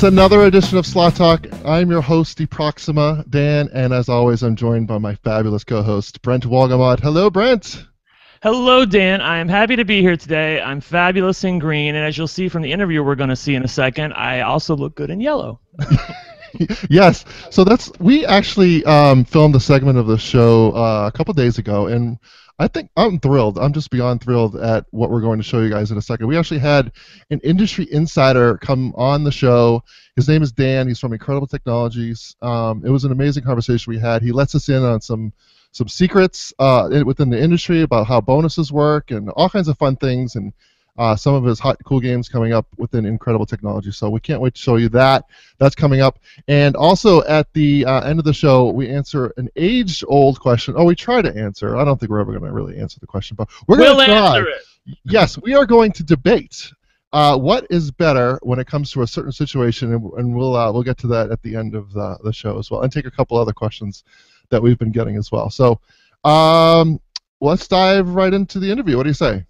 It's another edition of Slot Talk. I'm your host, DProxima, Dan, and as always, I'm joined by my fabulous co-host, Brent Wolgamott. Hello, Brent. Hello, Dan. I am happy to be here today. I'm fabulous in green, and as you'll see from the interview we're going to see in a second, I also look good in yellow. Yes. So we actually filmed a segment of the show a couple days ago, and I think I'm thrilled. I'm just beyond thrilled at what we're going to show you guys in a second. We actually had an industry insider come on the show. His name is Dan. He's from Incredible Technologies. It was an amazing conversation we had. He lets us in on some secrets within the industry about how bonuses work and all kinds of fun things, and some of his hot, cool games coming up within Incredible Technology. So we can't wait to show you that. That's coming up. And also at the end of the show, we answer an age-old question. Oh, we try to answer. I don't think we're ever going to really answer the question, but we're going to try. Answer it. Yes, we are going to debate what is better when it comes to a certain situation, and we'll get to that at the end of the show as well, and take a couple other questions that we've been getting as well. So let's dive right into the interview. What do you say?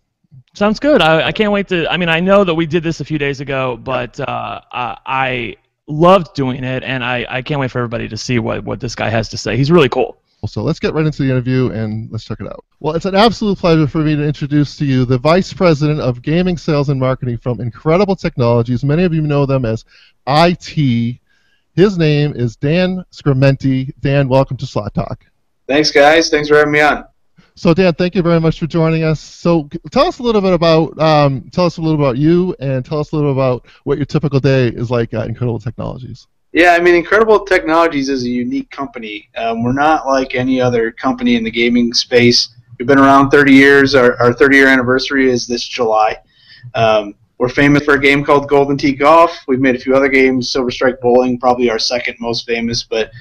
Sounds good. I can't wait to. I mean, I know that we did this a few days ago, but I loved doing it, and I can't wait for everybody to see what this guy has to say. He's really cool. So let's get right into the interview and let's check it out. Well, it's an absolute pleasure for me to introduce to you the Vice President of Gaming Sales and Marketing from Incredible Technologies. Many of you know them as IT. His name is Dan Schrementi. Dan, welcome to Slot Talk. Thanks, guys. Thanks for having me on. So, Dan, thank you very much for joining us. So, tell us a little bit about you, and tell us a little about what your typical day is like at Incredible Technologies. Yeah, I mean, Incredible Technologies is a unique company. We're not like any other company in the gaming space. We've been around 30 years. Our 30-year anniversary is this July. We're famous for a game called Golden Tee Golf. We've made a few other games, Silver Strike Bowling, probably our second most famous. But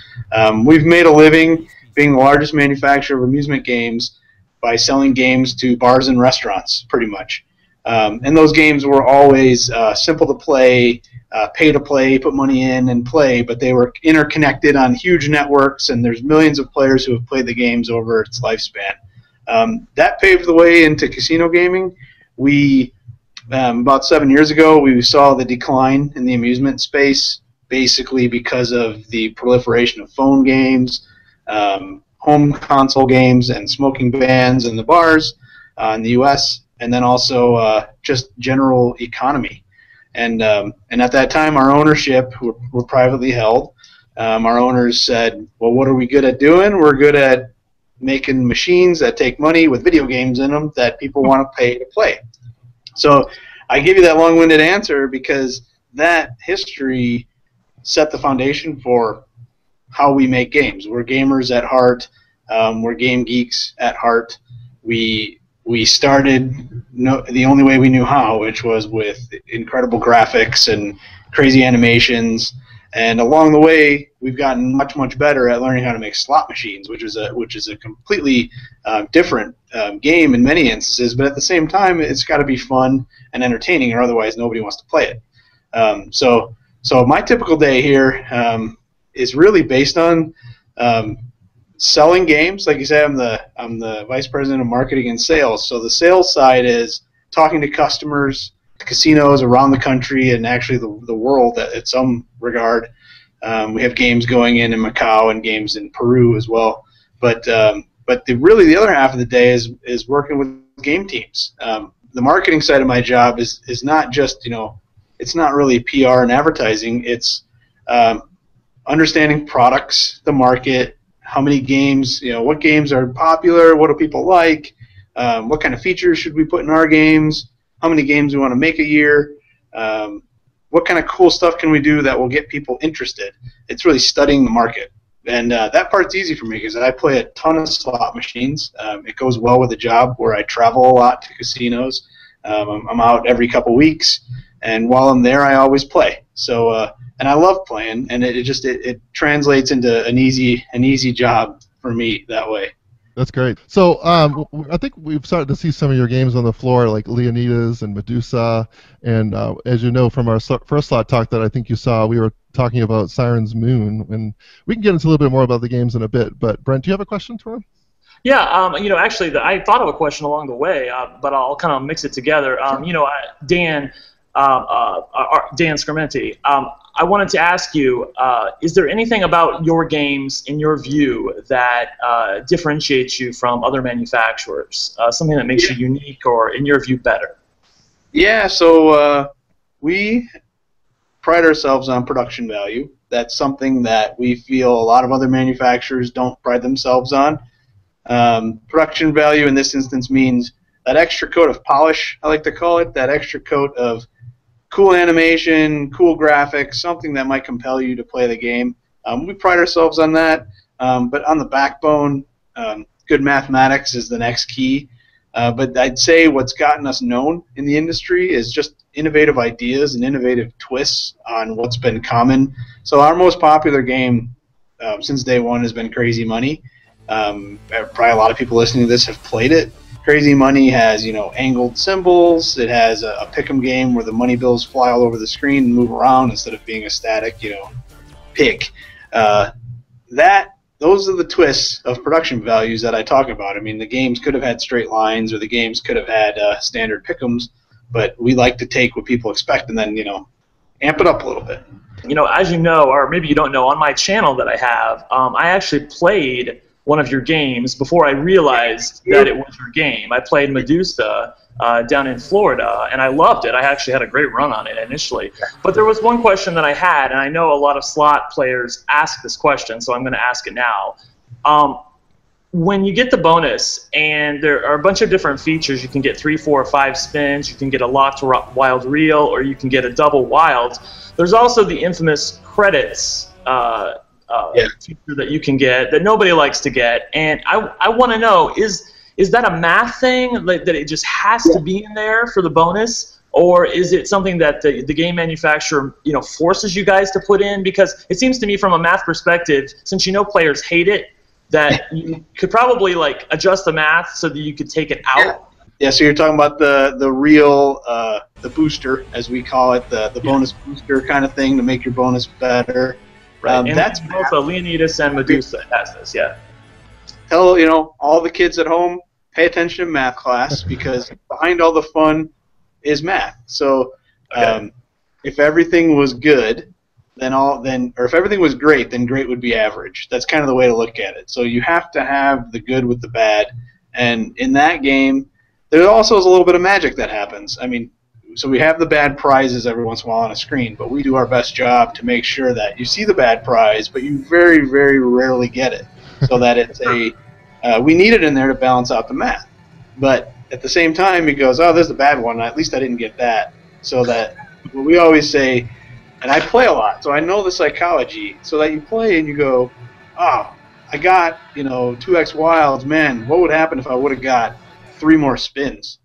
we've made a living being the largest manufacturer of amusement games by selling games to bars and restaurants, pretty much. And those games were always simple to play, pay to play, put money in and play, but they were interconnected on huge networks, and there's millions of players who have played the games over its lifespan. That paved the way into casino gaming. We, about 7 years ago, we saw the decline in the amusement space, basically because of the proliferation of phone games, home console games, and smoking bans in the bars in the U.S., and then also just general economy. And at that time, our ownership, were privately held, our owners said, well, what are we good at doing? We're good at making machines that take money with video games in them that people want to pay to play. So I give you that long-winded answer because that history set the foundation for how we make games. We're gamers at heart. We're game geeks at heart. We started the only way we knew how, which was with incredible graphics and crazy animations. And along the way, we've gotten much, much better at learning how to make slot machines, which is a completely different game in many instances. But at the same time, it's got to be fun and entertaining, or otherwise nobody wants to play it. So my typical day here is really based on selling games. Like you said, I'm the Vice President of Marketing and Sales. So the sales side is talking to customers, casinos around the country, and actually the world at some regard. We have games going in Macau and games in Peru as well. But really the other half of the day is working with game teams. The marketing side of my job is not just, it's not really PR and advertising. It's understanding products, the market, how many games, what games are popular, what do people like, what kind of features should we put in our games, how many games we want to make a year, what kind of cool stuff can we do that will get people interested. It's really studying the market. And that part's easy for me because I play a ton of slot machines. It goes well with a job where I travel a lot to casinos. I'm out every couple weeks, and while I'm there, I always play. So, and I love playing, and it translates into an easy job for me that way. That's great. So I think we've started to see some of your games on the floor, like Leonidas and Medusa, and as you know from our first slot talk that I think you saw, we were talking about Siren's Moon, and we can get into a little bit more about the games in a bit. But Brent, do you have a question for him? Yeah, actually, I thought of a question along the way, but I'll kind of mix it together. Dan, Dan Schrementi. I wanted to ask you, is there anything about your games, in your view, that differentiates you from other manufacturers? Something that makes you unique or, in your view, better? Yeah, so we pride ourselves on production value. That's something that we feel a lot of other manufacturers don't pride themselves on. Production value in this instance means that extra coat of polish, I like to call it, that extra coat of cool animation, cool graphics, something that might compel you to play the game. We pride ourselves on that, but on the backbone, good mathematics is the next key. But I'd say what's gotten us known in the industry is just innovative ideas and innovative twists on what's been common. So our most popular game since day one has been Crazy Money. Probably a lot of people listening to this have played it. Crazy Money has, angled symbols. It has a pick'em game where the money bills fly all over the screen and move around instead of being a static, pick. Those are the twists of production values that I talk about. I mean, the games could have had straight lines, or the games could have had standard pick'ems, but we like to take what people expect and then, amp it up a little bit. As you know, or maybe you don't know, on my channel that I have, I actually played one of your games before I realized that it was your game. I played Medusa down in Florida, and I loved it. I actually had a great run on it initially. But there was one question that I had, and I know a lot of slot players ask this question, so I'm going to ask it now. When you get the bonus, and there are a bunch of different features, you can get 3, 4, or 5 spins, you can get a locked wild reel, or you can get a double wild. There's also the infamous credits feature that you can get that nobody likes to get, and I want to know, is that a math thing, that it just has to be in there for the bonus, or is it something that the game manufacturer forces you guys to put in? Because it seems to me, from a math perspective, since players hate it, that you could probably adjust the math so that you could take it out. Yeah, so you're talking about the real the booster, as we call it, the bonus booster kind of thing to make your bonus better. Right, and that's both Leonidas and Medusa has this, yeah. Tell all the kids at home, pay attention to math class, because behind all the fun is math. So if everything was good, or if everything was great, then great would be average. That's kind of the way to look at it. So you have to have the good with the bad, and in that game, there also is a little bit of magic that happens. I mean, so we have the bad prizes every once in a while on a screen, but we do our best job to make sure that you see the bad prize, but you very, very rarely get it, so that it's we need it in there to balance out the math. But at the same time, it goes, oh, there's a bad one. At least I didn't get that. So that what we always say, and I play a lot, so I know the psychology, so that you play and you go, oh, I got 2x wilds. Man, what would happen if I would have got 3 more spins?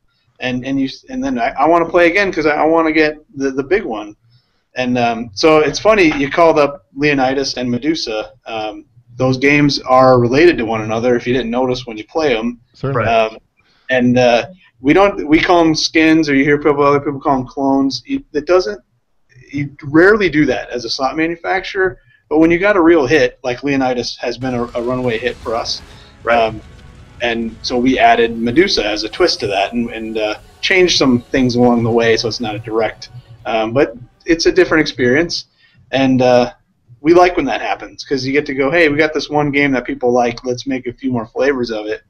And then I want to play again because I want to get the big one. And so it's funny, you called up Leonidas and Medusa. Those games are related to one another if you didn't notice when you play them. Certainly. We call them skins, or you hear other people call them clones. You rarely do that as a slot manufacturer, but when you got a real hit, like Leonidas has been a runaway hit for us. Right. And so we added Medusa as a twist to that, and changed some things along the way, so it's not a direct, but it's a different experience, and we like when that happens, because you get to go, hey, we got this one game that people like, let's make a few more flavors of it,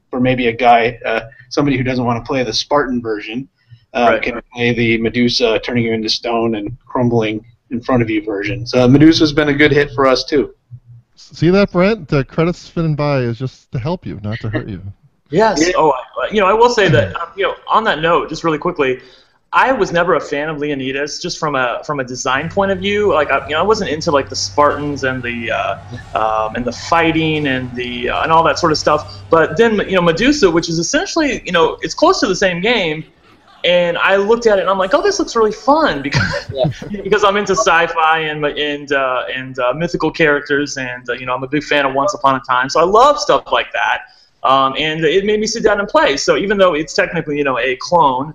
for maybe a guy, somebody who doesn't want to play the Spartan version, can play the Medusa turning you into stone and crumbling in front of you version. So Medusa's been a good hit for us too. See that, Brent? The credits spinning by is just to help you, not to hurt you. Yes. Yeah. Oh, I will say that, on that note, just really quickly, I was never a fan of Leonidas, just from a design point of view. I wasn't into the Spartans and the fighting and all that sort of stuff. But then Medusa, which is essentially it's close to the same game. And I looked at it and I'm like, oh, this looks really fun, because I'm into sci-fi and mythical characters, and I'm a big fan of Once Upon a Time, so I love stuff like that. And it made me sit down and play. So even though it's technically a clone,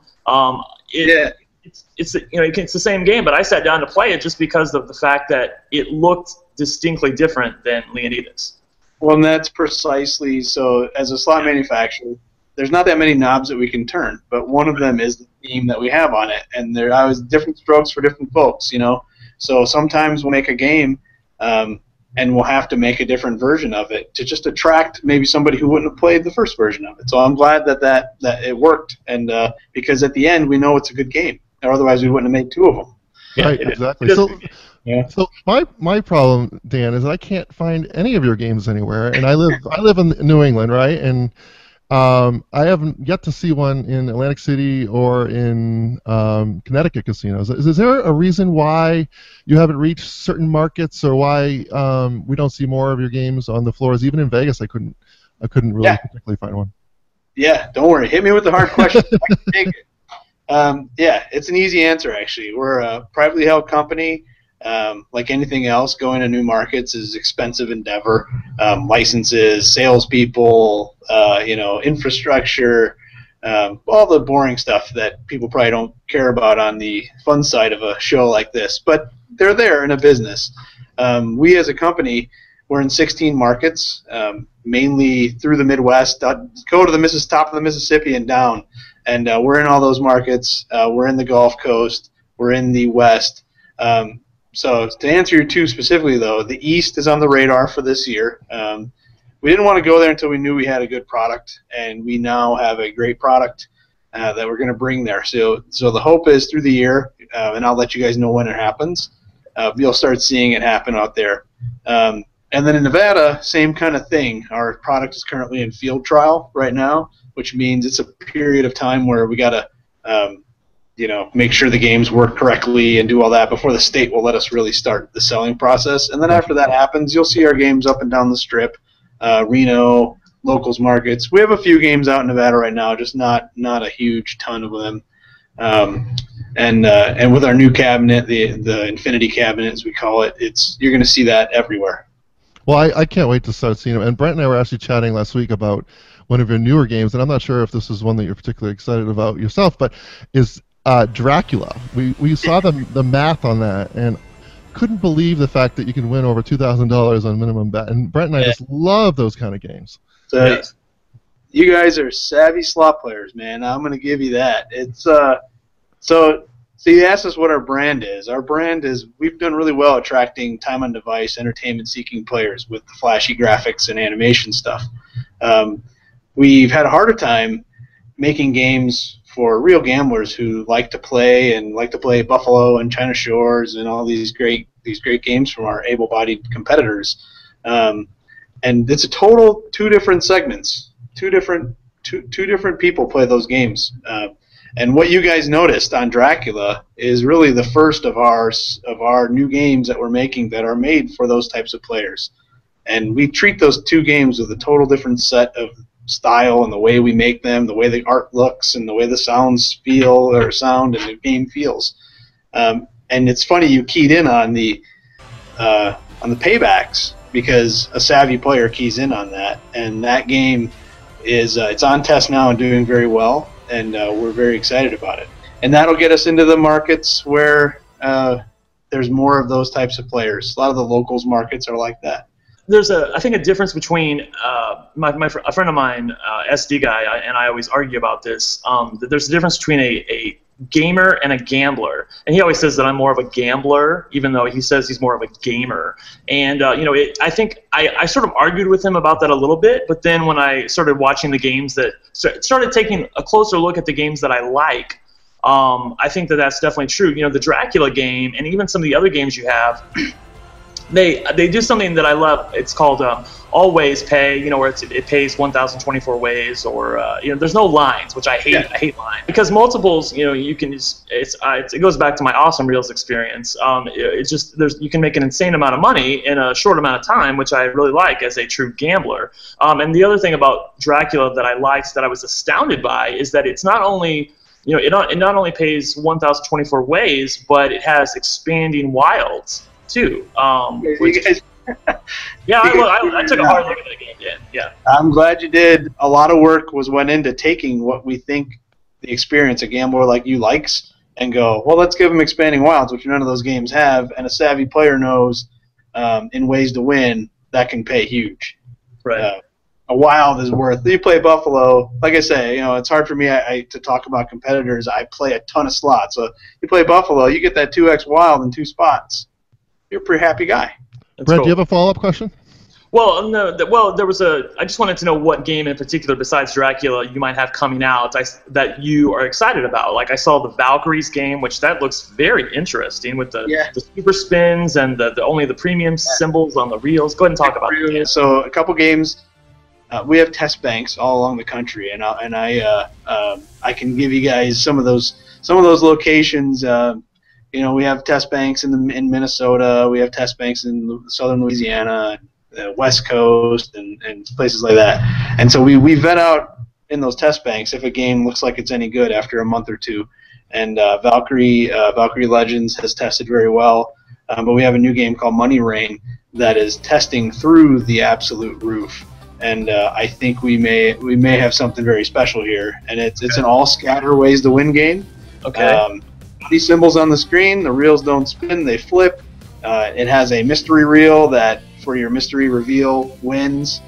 it's the same game, but I sat down to play it just because of the fact that it looked distinctly different than Leonidas. Well, and that's precisely so. As a slot manufacturer, there's not that many knobs that we can turn, but one of them is the theme that we have on it, and there are always different strokes for different folks, you know. So sometimes we'll make a game, and we'll have to make a different version of it to just attract maybe somebody who wouldn't have played the first version of it. So I'm glad that it worked, and because at the end we know it's a good game, or otherwise we wouldn't have made two of them. Right, exactly. So my problem, Dan, is I can't find any of your games anywhere, and I live in New England, right? And I haven't yet to see one in Atlantic City or in Connecticut casinos. Is there a reason why you haven't reached certain markets, or why we don't see more of your games on the floors? Even in Vegas, I couldn't really particularly find one. Yeah, don't worry. Hit me with the hard question. I can take it. Yeah, it's an easy answer, actually. We're a privately held company. Like anything else, going to new markets is expensive endeavor. Licenses, salespeople, infrastructure, all the boring stuff that people probably don't care about on the fun side of a show like this. But they're there in a business. We as a company, we're in 16 markets, mainly through the Midwest. Go to the top of the Mississippi and down. And we're in all those markets. We're in the Gulf Coast. We're in the West. So to answer your two specifically, though, the East is on the radar for this year. We didn't want to go there until we knew we had a good product, and we now have a great product that we're going to bring there. So the hope is through the year, and I'll let you guys know when it happens, you'll start seeing it happen out there. And then in Nevada, same kind of thing. Our product is currently in field trial right now, which means it's a period of time where we got to make sure the games work correctly and do all that before the state will let us really start the selling process. And then after that happens, you'll see our games up and down the strip, Reno, locals markets. We have a few games out in Nevada right now, just not a huge ton of them. And with our new cabinet, the Infinity cabinet, as we call it, you're going to see that everywhere. Well, I can't wait to start seeing them. And Brent and I were actually chatting last week about one of your newer games, and I'm not sure if this is one that you're particularly excited about yourself, but is Dracula. We saw the math on that, and couldn't believe the fact that you can win over $2,000 on minimum bet. And Brent and I just love those kind of games. So you guys are savvy slot players, man. I'm going to give you that. It's so you asked us what our brand is. Our brand is, we've done really well attracting time on device, entertainment-seeking players with the flashy graphics and animation stuff. We've had a harder time making games for real gamblers who like to play Buffalo and China Shores and all these great games from our able-bodied competitors. And it's a total two different segments. Two different people play those games. And what you guys noticed on Dracula is really the first of our new games that we're making that are made for those types of players. And we treat those two games with a total different set of style and the way we make them, the way the art looks, and the way the sounds feel or sound and the game feels. And it's funny you keyed in on the paybacks, because a savvy player keys in on that, and that game is it's on test now and doing very well, and we're very excited about it. And that'll get us into the markets where there's more of those types of players. A lot of the locals markets are like that. There's I think a difference between a friend of mine, SD guy, and I always argue about this. That there's a difference between a gamer and a gambler, and he always says that I'm more of a gambler, even though he says he's more of a gamer. And I think I sort of argued with him about that a little bit, but then when I started watching the games started taking a closer look at the games that I like, I think that that's definitely true. The Dracula game and even some of the other games you have. They do something that I love. It's called always pay, where it pays 1,024 ways, or there's no lines, which I hate. Yeah. I hate lines because multiples. You can just it goes back to my awesome reels experience. It's just you can make an insane amount of money in a short amount of time, which I really like as a true gambler. And the other thing about Dracula that I liked, that I was astounded by, is that it's not only it not only pays 1,024 ways, but it has expanding wilds too. I took a hard look at that game. Yeah. I'm glad you did. A lot of work went into taking what we think the experience a gambler like you likes and go, well, let's give them expanding wilds, which none of those games have, and a savvy player knows in ways to win that can pay huge. Right. a wild is worth. You play Buffalo, like I say, you know, it's hard for me to talk about competitors. I play a ton of slots. So you play Buffalo, you get that 2x wild in 2 spots. You're a pretty happy guy. Brent, do you have a follow-up question? Well, no. Well, there was a. I just wanted to know what game in particular, besides Dracula, you might have coming out that you are excited about. Like I saw the Valkyries game, which that looks very interesting with the super spins and the only the premium symbols on the reels. Go ahead and talk about it. So a couple games. We have test banks all along the country, and I can give you guys some of those locations. You know, we have test banks in Minnesota. We have test banks in southern Louisiana, the West Coast, and places like that. And so we vet out in those test banks if a game looks like it's any good after a month or two. And Valkyrie Legends has tested very well. But we have a new game called Money Rain that is testing through the absolute roof. And I think we may have something very special here. And it's an all scatter ways to win game. Okay. These symbols on the screen, the reels don't spin, they flip. It has a mystery reel that for your mystery reveal wins.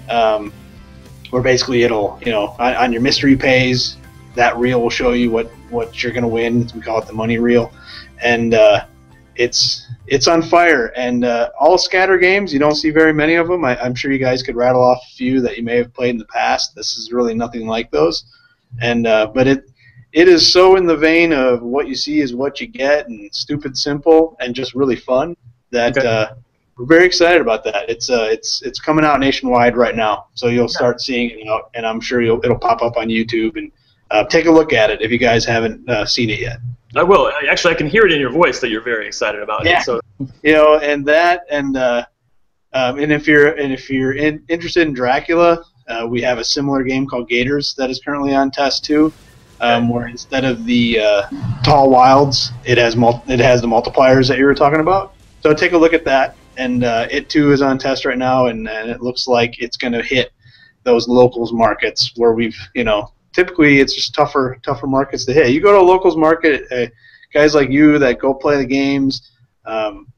Where basically it'll, you know, on your mystery pays, that reel will show you what you're going to win. We call it the money reel. And it's on fire. And all scatter games, you don't see very many of them. I'm sure you guys could rattle off a few that you may have played in the past. This is really nothing like those. And but it is so in the vein of what you see is what you get, and stupid simple and just really fun that we're very excited about that. It's coming out nationwide right now, so you'll start seeing it out, and I'm sure it'll pop up on YouTube, and take a look at it if you guys haven't seen it yet. I will. Actually, I can hear it in your voice that you're very excited about it. So. You know, and that, and if you're interested in Dracula, we have a similar game called Gators that is currently on test too. Where instead of the tall wilds, it has the multipliers that you were talking about. So take a look at that, and it too is on test right now, and it looks like it's going to hit those locals markets where we've, you know, typically it's just tougher markets to hit. You go to a locals market, guys like you that go play the games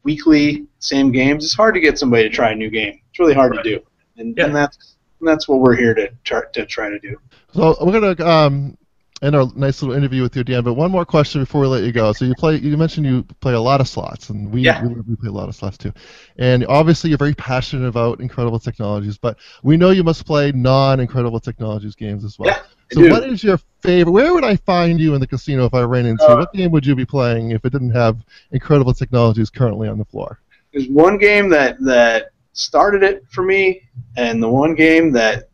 weekly, same games. It's hard to get somebody to try a new game. It's really hard to do, and that's what we're here to try to do. So we're gonna end our nice little interview with you, Dan. But one more question before we let you go. So you mentioned you play a lot of slots, and we play a lot of slots too. And obviously you're very passionate about Incredible Technologies, but we know you must play non-Incredible Technologies games as well. Yeah, so what is your favorite? Where would I find you in the casino if I ran into you? What game would you be playing if it didn't have Incredible Technologies currently on the floor? There's one game that started it for me, and the one game that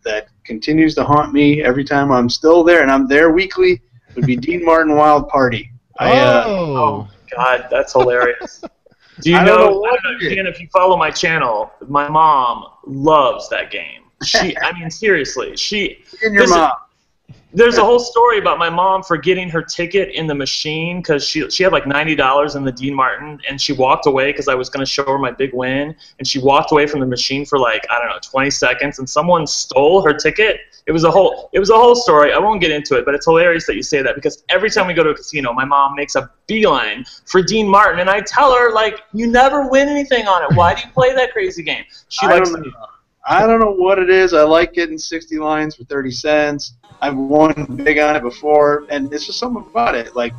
continues to haunt me every time I'm still there, and I'm there weekly, would be Dean Martin Wild Party. Oh God, that's hilarious. Do you know, Dan, if you follow my channel, my mom loves that game. I mean, seriously, mom. There's a whole story about my mom forgetting her ticket in the machine because she had like $90 in the Dean Martin, and she walked away because I was going to show her my big win, and she walked away from the machine for like, I don't know, 20 seconds, and someone stole her ticket. It was a whole story. I won't get into it, but it's hilarious that you say that, because every time we go to a casino, my mom makes a beeline for Dean Martin, and I tell her, like, you never win anything on it. Why do you play that crazy game? I don't know what it is. I like getting 60 lines for 30 cents. I've won big on it before, and it's just something about it. Like,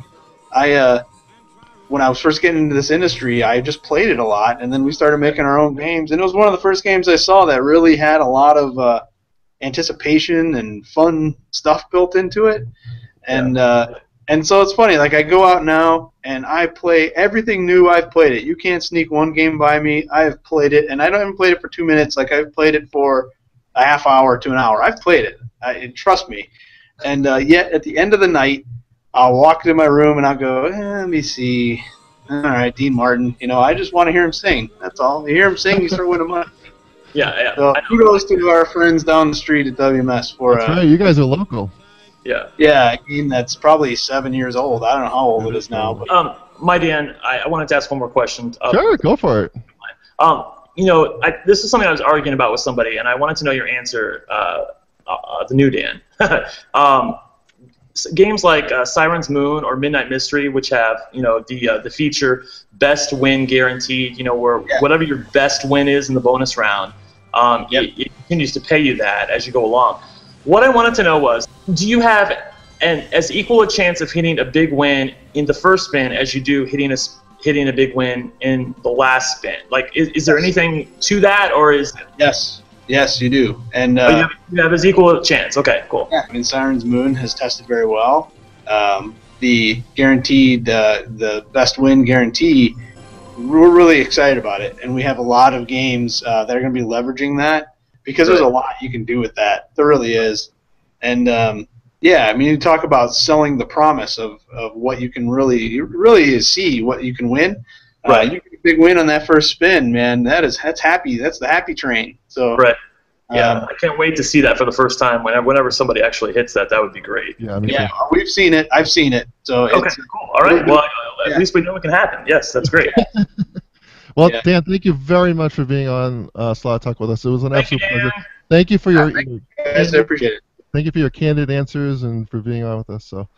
when I was first getting into this industry, I just played it a lot, and then we started making our own games, and it was one of the first games I saw that really had a lot of anticipation and fun stuff built into it. And so it's funny, like, I go out now and I play everything new. I've played it. You can't sneak one game by me. I've played it, and I don't even play it for 2 minutes. Like, I've played it for a half hour to an hour. I've played it. Trust me. And yet at the end of the night, I'll walk into my room and I'll go, let me see. All right, Dean Martin. You know, I just want to hear him sing. That's all. You hear him sing, you start winning money. Yeah. So kudos to our friends down the street at WMS for. That's right. You guys are local. Yeah. Yeah, a game that's probably 7 years old. I don't know how old it is now. But. My Dan, I wanted to ask one more question. Sure, go for it. You know, this is something I was arguing about with somebody, and I wanted to know your answer. The new Dan. Games like Siren's Moon or Midnight Mystery, which have, you know, the feature best win guaranteed. You know, where whatever your best win is in the bonus round, it continues to pay you that as you go along. What I wanted to know was, do you have as equal a chance of hitting a big win in the first spin as you do hitting a big win in the last spin? Like, is there anything to that, or is it... Yes, you do. And you have as equal a chance. Okay, cool. Yeah, I mean, Siren's Moon has tested very well. The guaranteed, the best win guarantee, we're really excited about it, and we have a lot of games that are going to be leveraging that, because there's a lot you can do with that. There really is. And yeah, I mean, you talk about selling the promise of what you can really see what you can win. Right. You get a big win on that first spin, man. That's happy. That's the happy train. So right. Yeah, I can't wait to see that for the first time. Whenever somebody actually hits that, that would be great. Yeah, we've seen it. I've seen it. So okay, cool. All right. Well, at least we know it can happen. Yes, that's great. Well, Dan, thank you very much for being on Slot Talk with us. It was an absolute pleasure. Thank you for your. I appreciate it. Thank you for your candid answers and for being on with us. So,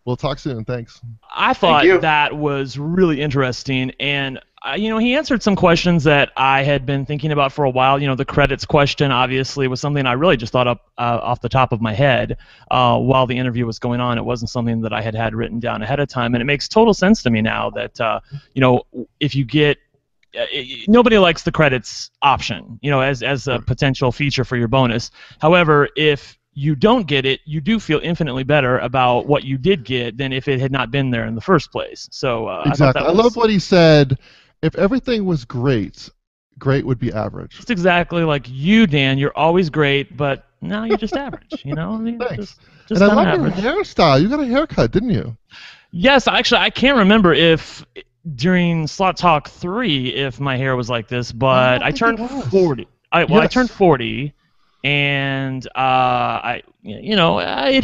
we'll talk soon. Thanks. I thought that was really interesting, and he answered some questions that I had been thinking about for a while. The credits question obviously was something I really just thought up off the top of my head while the interview was going on. It wasn't something that I had written down ahead of time, and it makes total sense to me now that if you get nobody likes the credits option, as a potential feature for your bonus. However, if you don't get it, you do feel infinitely better about what you did get than if it had not been there in the first place. So exactly. I love what he said. If everything was great, great would be average. It's exactly like you, Dan. You're always great, but now you're just average. Thanks. Just and I love average. your hairstyle. You got a haircut, didn't you? Yes, actually, I can't remember if during Slot Talk 3 if my hair was like this, but I turned 40. I turned 40. And it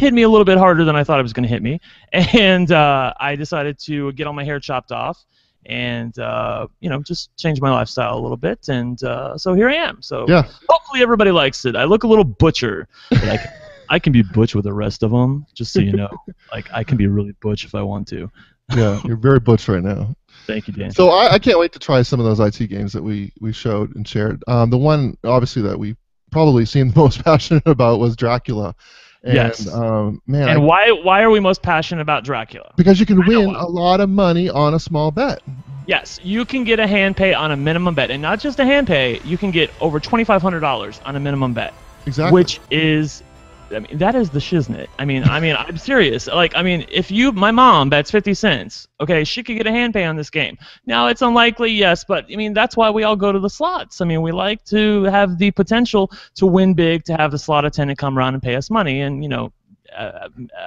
hit me a little bit harder than I thought it was going to hit me, and I decided to get all my hair chopped off, and just change my lifestyle a little bit, and so here I am. So hopefully everybody likes it. I look a little butcher, but I can be butch with the rest of them, just so you know. Like, I can be really butch if I want to. Yeah, you're very butch right now. Thank you, Dan. So I can't wait to try some of those IT games that we showed and shared. The one obviously that we probably seemed most passionate about was Dracula. And, yes. Man. And why are we most passionate about Dracula? Because you can win a lot of money on a small bet. Yes, you can get a hand pay on a minimum bet, and not just a hand pay. You can get over $2,500 on a minimum bet. Exactly. Which is, that is the shiznit. I'm serious. If my mom bets 50 cents, okay, she could get a hand pay on this game. Now, it's unlikely, yes, but that's why we all go to the slots. We like to have the potential to win big, to have the slot attendant come around and pay us money, and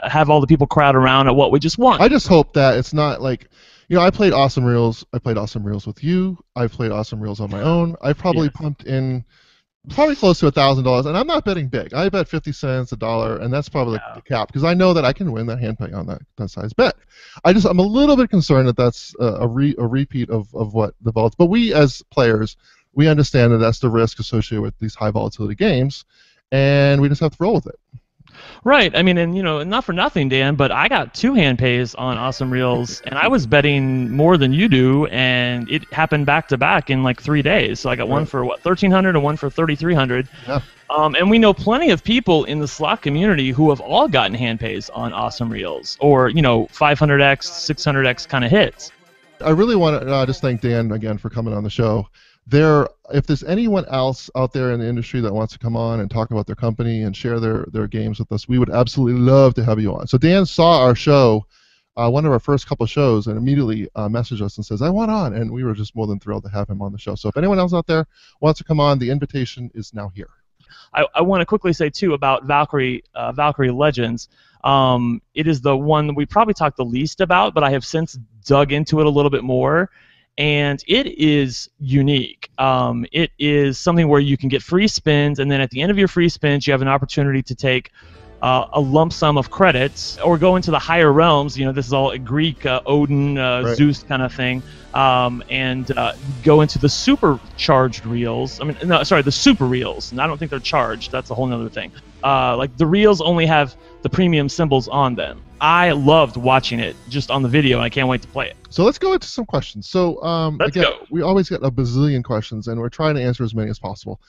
have all the people crowd around at what we just won. I just hope that it's not like, I played Awesome Reels. I played Awesome Reels with you. I played Awesome Reels on my own. I probably pumped in close to $1,000, and I'm not betting big. I bet 50 cents, $1, and that's probably the cap, because I know that I can win that hand pay on that size bet. I'm a little bit concerned that that's a repeat of what the vaults. But we as players, we understand that that's the risk associated with these high volatility games, and we just have to roll with it. Right. And not for nothing, Dan, but I got 2 hand pays on Awesome Reels, and I was betting more than you do, and it happened back to back in like 3 days. So I got one for $1,300 and one for $3,300. Yeah. And we know plenty of people in the slot community who have all gotten hand pays on Awesome Reels, or 500x, 600x kind of hits. I really want to just thank Dan again for coming on the show. If there's anyone else out there in the industry that wants to come on and talk about their company and share their games with us, we would absolutely love to have you on. So Dan saw our show, one of our first couple shows, and immediately messaged us and says, I want on, and we were just more than thrilled to have him on the show. So if anyone else out there wants to come on, the invitation is now here. I want to quickly say, too, about Valkyrie Legends. It is the one that we probably talked the least about, but I have since dug into it a little bit more. And it is unique. It is something where you can get free spins, and then at the end of your free spins, you have an opportunity to take a lump sum of credits or go into the higher realms. This is all Greek, Odin, Zeus kind of thing, and go into the supercharged reels. The super reels. And I don't think they're charged. That's a whole other thing. Like the reels only have the premium symbols on them. I loved watching it just on the video, and I can't wait to play it. So let's go into some questions. So let's go. We always get a bazillion questions, and we're trying to answer as many as possible.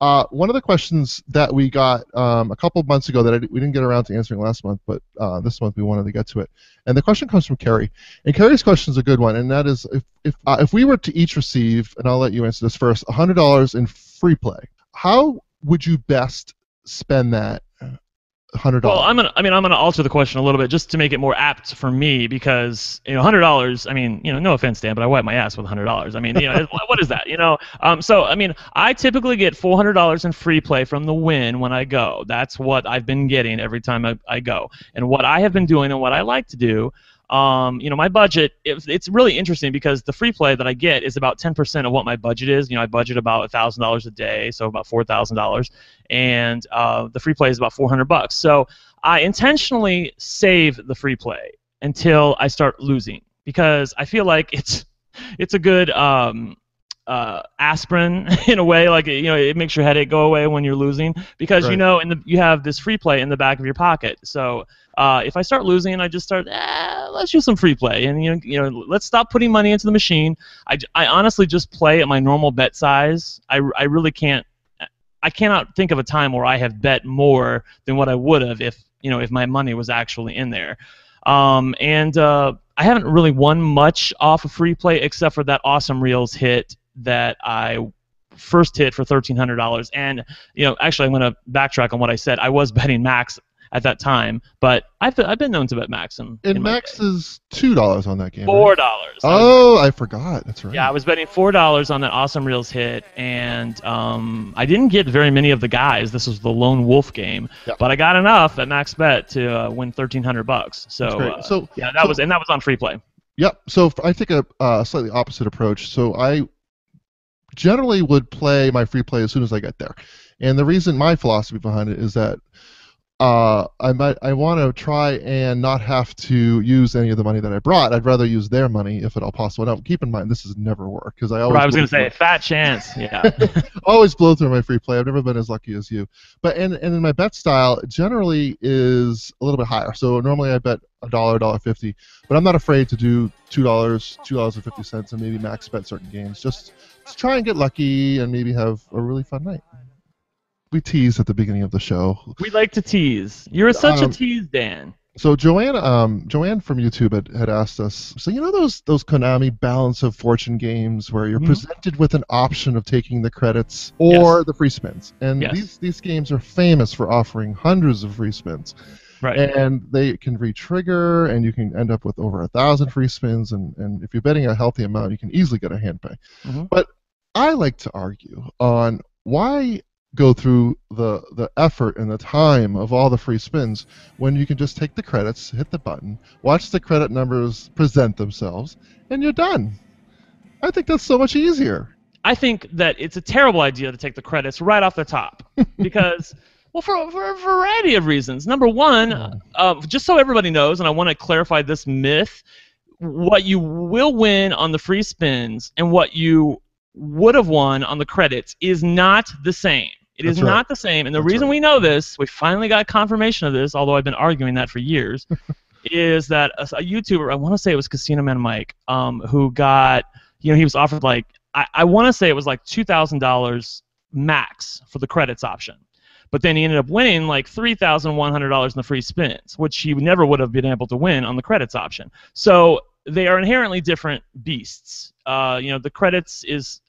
One of the questions that we got a couple of months ago that we didn't get around to answering last month, but this month we wanted to get to it. And the question comes from Carrie. And Carrie's question is a good one, and that is if we were to each receive, and I'll let you answer this first, $100 in free play, how would you best spend that $100? Well, I'm gonna alter the question a little bit just to make it more apt for me, because $100. I mean, no offense, Dan, but I wipe my ass with $100. I mean, what is that? So I mean, I typically get $400 in free play from the win when I go. That's what I've been getting every time I go. And what I have been doing and what I like to do. My budget, it's really interesting because the free play that I get is about 10% of what my budget is. I budget about $1,000 a day, so about $4,000, and the free play is about $400. So I intentionally save the free play until I start losing, because I feel like it's a good aspirin in a way. Like it makes your headache go away when you're losing, because right. you have this free play in the back of your pocket. So if I start losing, I just start let's use some free play, and let's stop putting money into the machine. I honestly just play at my normal bet size. I really can't. I cannot think of a time where I have bet more than what I would have if my money was actually in there. I haven't really won much off of free play except for that Awesome Reels hit that I first hit for $1,300. And actually, I'm going to backtrack on what I said. I was betting max at that time, but I've been known to bet max. And max is $2 on that game. $4. Right? Oh, I forgot. That's right. Yeah, I was betting $4 on that Awesome Reels hit, and I didn't get very many of the guys. This was the lone wolf game, but I got enough at max bet to win $1,300. So that was on free play. Yep. So I take a slightly opposite approach. So I generally would play my free play as soon as I get there, and the reason, my philosophy behind it, is that I want to try and not have to use any of the money that I brought. I'd rather use their money if at all possible. Now, keep in mind, this has never worked, because I always. I was going to say, fat chance. Yeah. Always blow through my free play. I've never been as lucky as you. But and in my bet style, generally is a little bit higher. So normally I bet $1, $1.50, but I'm not afraid to do $2, $2.50, and maybe max bet certain games just to try and get lucky and maybe have a really fun night. We teased at the beginning of the show. We like to tease. You're such a tease, Dan. So Joanne from YouTube had asked us, so those Konami Balance of Fortune games where you're presented with an option of taking the credits or the free spins. And these games are famous for offering hundreds of free spins. Right. And they can re-trigger, and you can end up with over 1,000 free spins, and if you're betting a healthy amount, you can easily get a hand pay. But I like to argue on why go through the effort and the time of all the free spins when you can just take the credits, hit the button, watch the credit numbers present themselves, and you're done. I think that's so much easier. I think that it's a terrible idea to take the credits right off the top because, well, for a variety of reasons. Number one, just so everybody knows, and I want to clarify this myth, what you will win on the free spins and what you would have won on the credits is not the same. It is not the same, and the reason we know this, we finally got confirmation of this, although I've been arguing that for years, is that a YouTuber, I want to say it was Casino Man Mike, who got, he was offered like, I want to say it was like $2,000 max for the credits option. But then he ended up winning like $3,100 in the free spins, which he never would have been able to win on the credits option. So they are inherently different beasts. The credits is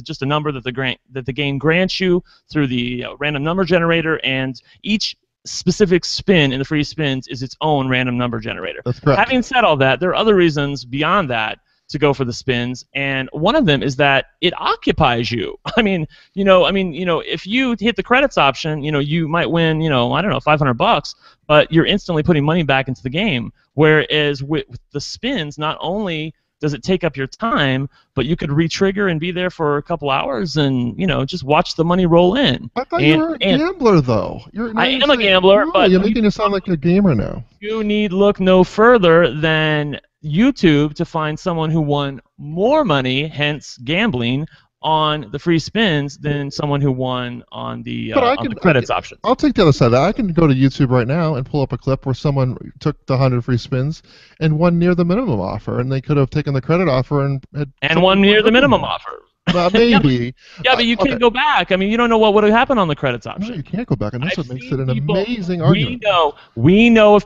just a number that the game grants you through the random number generator, and each specific spin in the free spins is its own random number generator. That's correct. Having said all that, there are other reasons beyond that to go for the spins, and one of them is that it occupies you. If you hit the credits option, you might win, I don't know, $500, but you're instantly putting money back into the game. Whereas with the spins, not only does it take up your time, but you could re-trigger and be there for a couple hours and just watch the money roll in. I thought you were a gambler, though. I am a gambler, but you're making it sound like a gamer now. You need look no further than YouTube to find someone who won more money, hence gambling, on the free spins than someone who won on the credits option. I'll take the other side of that. I can go to YouTube right now and pull up a clip where someone took the 100 free spins and won near the minimum offer, and they could have taken the credit offer and won near the minimum offer. Maybe. Yeah, but you can't go back. I mean, you don't know what would have happened on the credits option. No, you can't go back, and that's what makes it an people, amazing argument. We know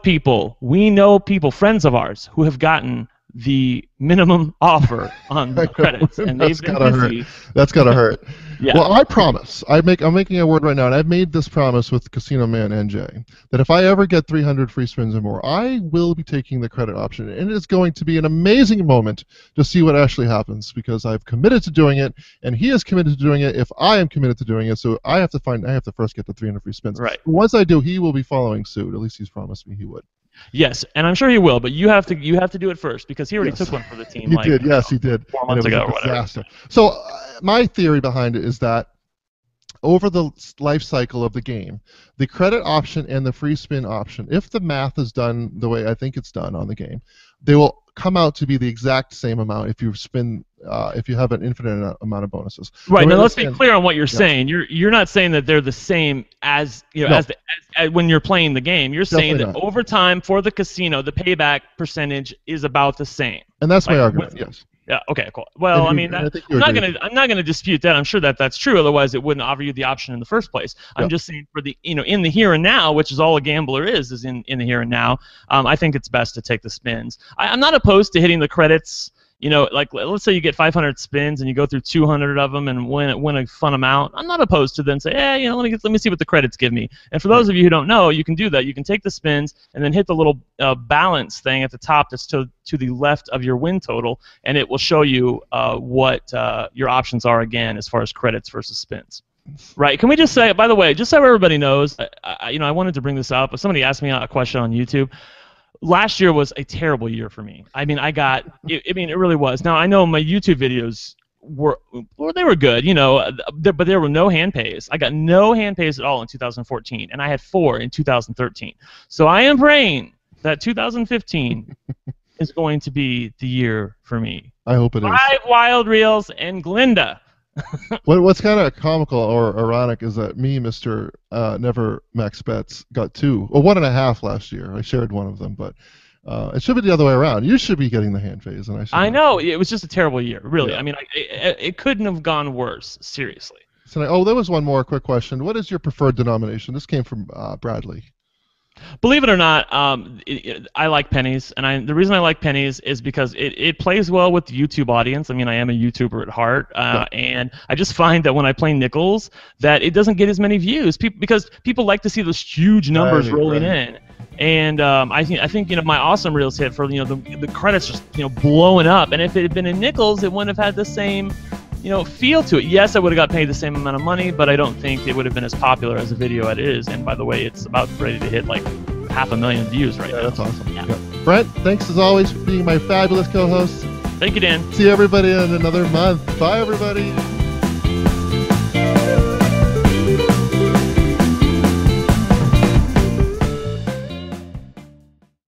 people, friends of ours, who have gotten the minimum offer on the credits, and they've been busy. That's gotta hurt. Yeah. Well, I promise. I'm making a word right now, and I've made this promise with Casino Man NJ that if I ever get 300 free spins or more, I will be taking the credit option, and it is going to be an amazing moment to see what actually happens because I've committed to doing it, and he is committed to doing it. If I am committed to doing it, so I have to first get the 300 free spins. Right. Once I do, he will be following suit. At least he's promised me he would. Yes, and I'm sure he will, but you have to do it first because he already took one for the team. He did. Yes, he did. 4 months ago or whatever. So my theory behind it is that over the life cycle of the game, the credit option and the free spin option, if the math is done the way I think it's done on the game, they will come out to be the exact same amount if you spin, if you have an infinite amount of bonuses. Right. Now let's be clear on what you're saying. You're not saying that they're the same as as when you're playing the game. You're saying that over time for the casino, the payback percentage is about the same. And that's my argument. Yes. Yeah. Okay. Cool. Well, I'm not gonna dispute that. I'm sure that that's true. Otherwise, it wouldn't offer you the option in the first place. I'm just saying for the in the here and now, which is all a gambler is in the here and now. I think it's best to take the spins. I'm not opposed to hitting the credits. Like let's say you get 500 spins and you go through 200 of them and win a fun amount. I'm not opposed to then say, hey, let me see what the credits give me. And for those of you who don't know, you can do that. You can take the spins and then hit the little balance thing at the top that's to the left of your win total, and it will show you what your options are again as far as credits versus spins. Right? Can we just say, by the way, just so everybody knows, I wanted to bring this up. Somebody asked me a question on YouTube. Last year was a terrible year for me. I mean, it really was. Now, I know my YouTube videos were good, but there were no hand pays. I got no hand pays at all in 2014, and I had 4 in 2013. So I am praying that 2015 is going to be the year for me. I hope it is. 5 wild reels and Glinda. What's kind of comical or ironic is that me, Mr. Never Max Bets, got 2 or 1.5 last year. I shared one of them, but it should be the other way around. You should be getting the hand phase, and I know it was just a terrible year, really. Yeah. I mean, it couldn't have gone worse. Seriously. So, there was one more quick question. What is your preferred denomination? This came from Bradley. Believe it or not, I like pennies, and the reason I like pennies is because it plays well with the YouTube audience. I mean, I am a YouTuber at heart, and I just find that when I play nickels, that it doesn't get as many views because people like to see those huge numbers rolling in. And I think my awesome reels hit for the credits just blowing up, and if it had been in nickels, it wouldn't have had the same feel to it. Yes, I would have got paid the same amount of money, but I don't think it would have been as popular as a video it is. And by the way, it's about ready to hit like 500,000 views right now. That's awesome. Yeah. Brent, thanks as always for being my fabulous co-host. Thank you, Dan. See everybody in another month. Bye, everybody.